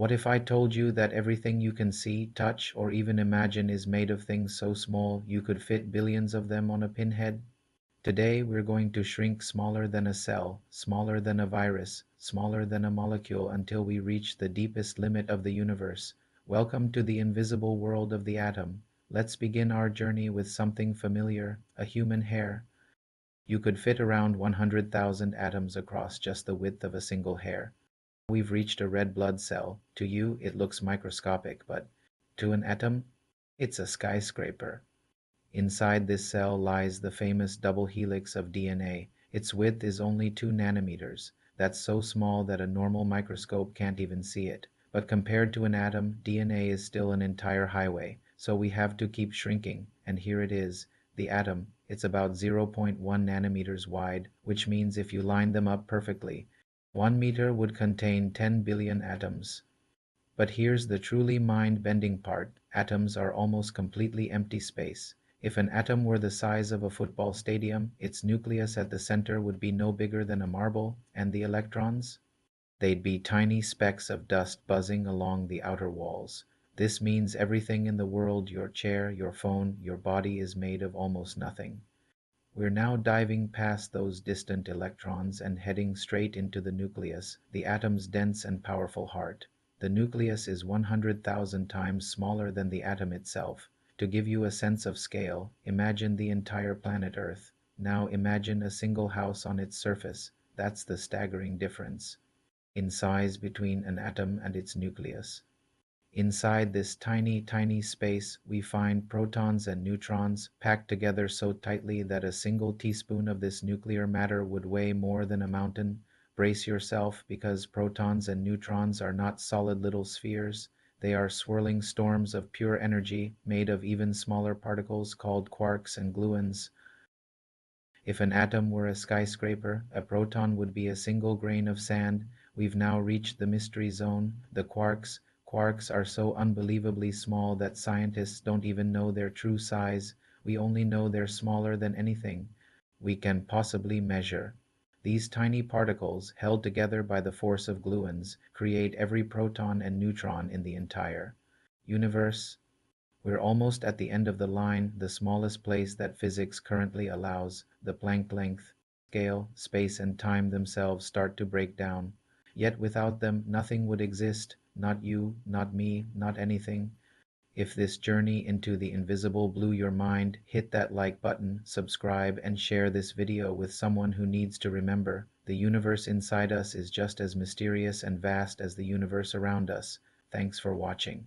What if I told you that everything you can see, touch, or even imagine is made of things so small you could fit billions of them on a pinhead? Today, we're going to shrink smaller than a cell, smaller than a virus, smaller than a molecule until we reach the deepest limit of the universe. Welcome to the invisible world of the atom. Let's begin our journey with something familiar, a human hair. You could fit around 100,000 atoms across just the width of a single hair. We've reached a red blood cell. To you, it looks microscopic, but to an atom, it's a skyscraper. Inside this cell lies the famous double helix of DNA. Its width is only 2 nanometers. That's so small that a normal microscope can't even see it. But compared to an atom, DNA is still an entire highway. So we have to keep shrinking. And here it is, the atom. It's about 0.1 nanometers wide, which means if you line them up perfectly, 1 meter would contain 10 billion atoms. But here's the truly mind-bending part. Atoms are almost completely empty space. If an atom were the size of a football stadium, its nucleus at the center would be no bigger than a marble, and the electrons? They'd be tiny specks of dust buzzing along the outer walls. This means everything in the world, your chair, your phone, your body, is made of almost nothing. We're now diving past those distant electrons and heading straight into the nucleus, the atom's dense and powerful heart. The nucleus is 100,000 times smaller than the atom itself. To give you a sense of scale, imagine the entire planet Earth. Now imagine a single house on its surface. That's the staggering difference in size between an atom and its nucleus. Inside this tiny, tiny space, we find protons and neutrons packed together so tightly that a single teaspoon of this nuclear matter would weigh more than a mountain. Brace yourself, because protons and neutrons are not solid little spheres. They are swirling storms of pure energy made of even smaller particles called quarks and gluons. If an atom were a skyscraper, a proton would be a single grain of sand. We've now reached the mystery zone, the quarks. Quarks are so unbelievably small that scientists don't even know their true size. We only know they're smaller than anything we can possibly measure. These tiny particles, held together by the force of gluons, create every proton and neutron in the entire universe. We're almost at the end of the line, the smallest place that physics currently allows. The Planck length, scale, space, and time themselves start to break down. Yet without them, nothing would exist. Not you, not me, not anything. If this journey into the invisible blew your mind, hit that like button, subscribe, and share this video with someone who needs to remember. The universe inside us is just as mysterious and vast as the universe around us. Thanks for watching.